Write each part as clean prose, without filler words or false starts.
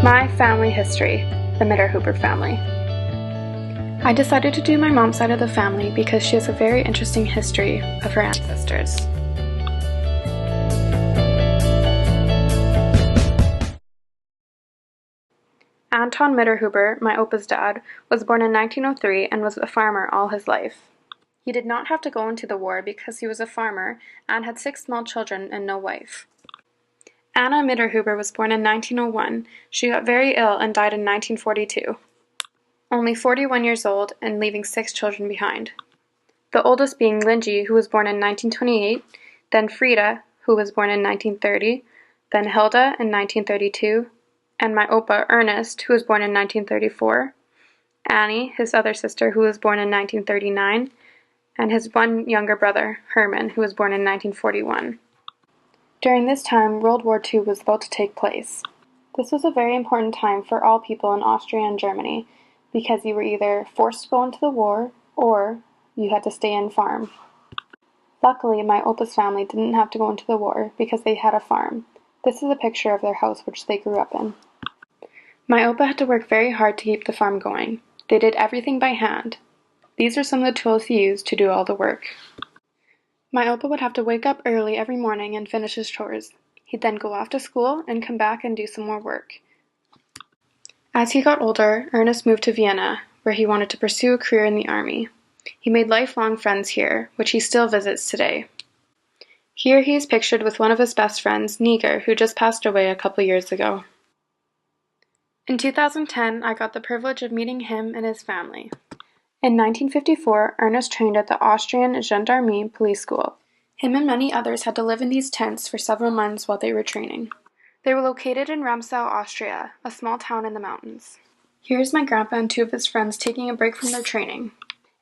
My family history, the Mitterhuber family. I decided to do my mom's side of the family because she has a very interesting history of her ancestors. Anton Mitterhuber, my opa's dad, was born in 1903 and was a farmer all his life. He did not have to go into the war because he was a farmer and had 6 small children and no wife. Anna Mitterhuber was born in 1901. She got very ill and died in 1942. Only 41 years old and leaving 6 children behind. The oldest being Linji, who was born in 1928, then Frida, who was born in 1930, then Hilda in 1932, and my opa Ernest, who was born in 1934, Annie, his other sister, who was born in 1939, and his one younger brother, Herman, who was born in 1941. During this time, World War II was about to take place. This was a very important time for all people in Austria and Germany, because you were either forced to go into the war, or you had to stay and farm. Luckily, my opa's family didn't have to go into the war because they had a farm. This is a picture of their house which they grew up in. My opa had to work very hard to keep the farm going. They did everything by hand. These are some of the tools he used to do all the work. My opa would have to wake up early every morning and finish his chores. He'd then go off to school and come back and do some more work. As he got older, Ernest moved to Vienna, where he wanted to pursue a career in the army. He made lifelong friends here, which he still visits today. Here he is pictured with one of his best friends, Niger, who just passed away a couple years ago. In 2010, I got the privilege of meeting him and his family. In 1954, Ernest trained at the Austrian Gendarmerie Police School. Him and many others had to live in these tents for several months while they were training. They were located in Ramsau, Austria, a small town in the mountains. Here's my grandpa and 2 of his friends taking a break from their training.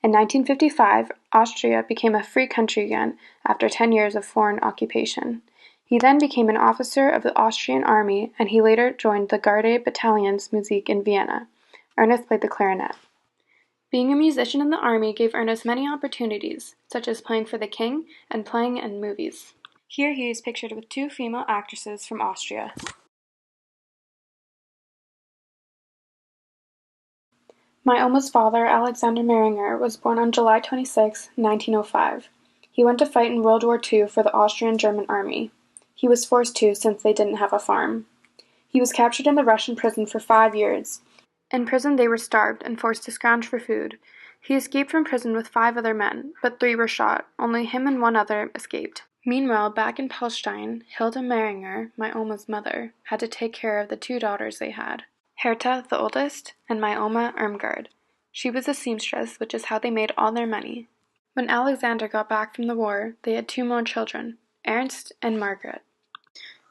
In 1955, Austria became a free country again after 10 years of foreign occupation. He then became an officer of the Austrian army, and he later joined the Garde Bataillons Musik in Vienna. Ernest played the clarinet. Being a musician in the army gave Ernest many opportunities, such as playing for the king and playing in movies. Here he is pictured with 2 female actresses from Austria. My oma's father, Alexander Mehringer, was born on July 26, 1905. He went to fight in World War II for the Austrian-German army. He was forced to since they didn't have a farm. He was captured in the Russian prison for 5 years. In prison they were starved and forced to scrounge for food. He escaped from prison with 5 other men, but 3 were shot. Only him and 1 other escaped. Meanwhile, back in Palstein, Hilda Mehringer, my oma's mother, had to take care of the 2 daughters they had. Herta, the oldest, and my oma Irmgard. She was a seamstress, which is how they made all their money. When Alexander got back from the war, they had 2 more children, Ernst and Margaret.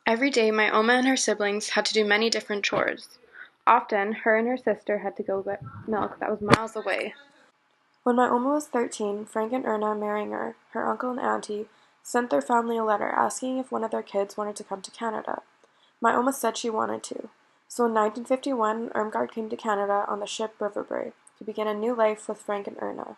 Every day my oma and her siblings had to do many different chores. Often, her and her sister had to go get milk that was miles away. When my oma was 13, Frank and Erna Mehringer, her uncle and auntie, sent their family a letter asking if one of their kids wanted to come to Canada. My oma said she wanted to. So in 1951, Irmgard came to Canada on the ship Riverbury to begin a new life with Frank and Erna.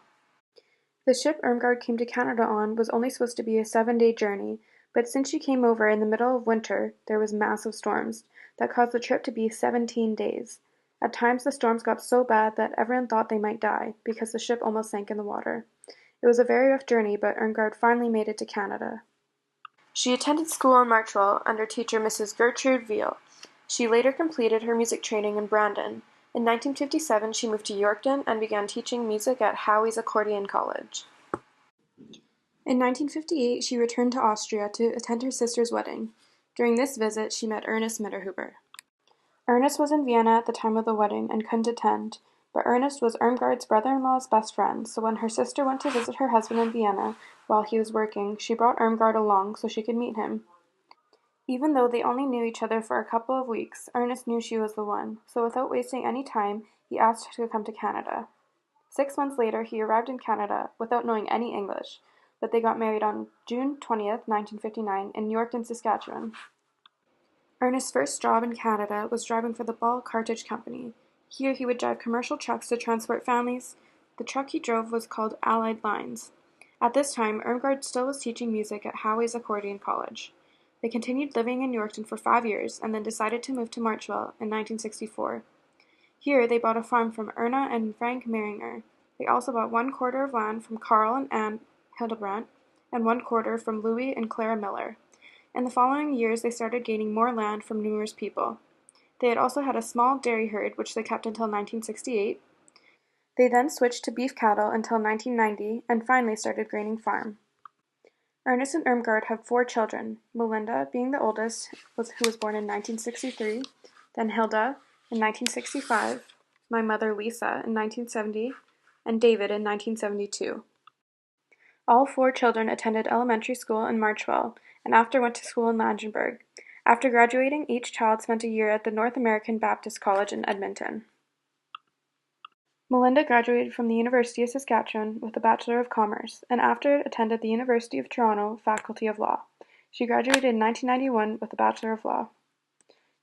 The ship Irmgard came to Canada on was only supposed to be a 7-day journey, but since she came over in the middle of winter, there was massive storms that caused the trip to be 17 days. At times the storms got so bad that everyone thought they might die because the ship almost sank in the water. It was a very rough journey, but Irmgard finally made it to Canada. She attended school in Marchwell under teacher Mrs. Gertrude Veal. She later completed her music training in Brandon. In 1957, she moved to Yorkton and began teaching music at Howey's Accordion College. In 1958, she returned to Austria to attend her sister's wedding. During this visit, she met Ernest Mitterhuber. Ernest was in Vienna at the time of the wedding and couldn't attend, but Ernest was Irmgard's brother-in-law's best friend, so when her sister went to visit her husband in Vienna while he was working, she brought Irmgard along so she could meet him. Even though they only knew each other for a couple of weeks, Ernest knew she was the one, so without wasting any time, he asked her to come to Canada. 6 months later, he arrived in Canada without knowing any English, but they got married on June 20th, 1959, in Yorkton, Saskatchewan. Ernest's first job in Canada was driving for the Ball Cartage Company. Here he would drive commercial trucks to transport families. The truck he drove was called Allied Lines. At this time, Irmgard still was teaching music at Howey's Accordion College. They continued living in Yorkton for 5 years and then decided to move to Marchwell in 1964. Here they bought a farm from Erna and Frank Meringer. They also bought 1/4 of land from Carl and Anne Hildebrandt and 1/4 from Louis and Clara Miller. In the following years they started gaining more land from numerous people. They had also had a small dairy herd which they kept until 1968. They then switched to beef cattle until 1990 and finally started graining farm. Ernest and Irmgard have 4 children, Melinda being the oldest, who was born in 1963, then Hilda in 1965, my mother Lisa in 1970, and David in 1972. All 4 children attended elementary school in Marchwell and after went to school in Langenburg. After graduating, each child spent a year at the North American Baptist College in Edmonton. Melinda graduated from the University of Saskatchewan with a Bachelor of Commerce, and after attended the University of Toronto Faculty of Law. She graduated in 1991 with a Bachelor of Law.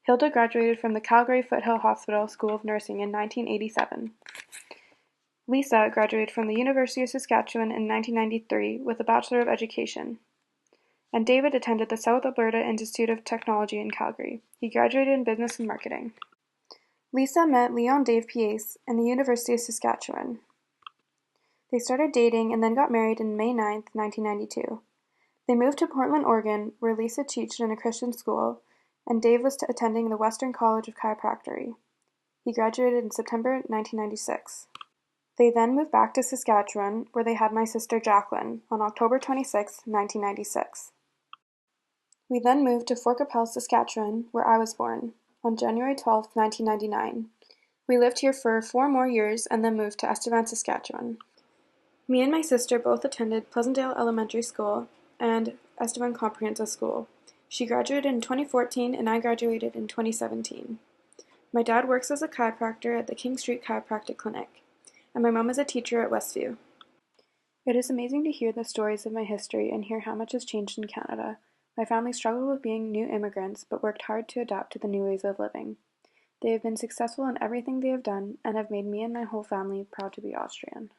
Hilda graduated from the Calgary Foothill Hospital School of Nursing in 1987. Lisa graduated from the University of Saskatchewan in 1993 with a Bachelor of Education. And David attended the South Alberta Institute of Technology in Calgary. He graduated in Business and Marketing. Lisa met Leon Dave Pies in the University of Saskatchewan. They started dating and then got married on May 9, 1992. They moved to Portland, Oregon, where Lisa taught in a Christian school, and Dave was attending the Western College of Chiropractic. He graduated in September 1996. They then moved back to Saskatchewan, where they had my sister Jacqueline, on October 26, 1996. We then moved to Fort Qu'Appelle, Saskatchewan, where I was born, on January 12, 1999. We lived here for 4 more years and then moved to Estevan, Saskatchewan. Me and my sister both attended Pleasantdale Elementary School and Estevan Comprehensive School. She graduated in 2014 and I graduated in 2017. My dad works as a chiropractor at the King Street Chiropractic Clinic, and my mom is a teacher at Westview. It is amazing to hear the stories of my history and hear how much has changed in Canada. My family struggled with being new immigrants, but worked hard to adapt to the new ways of living. They have been successful in everything they have done, and have made me and my whole family proud to be Austrian.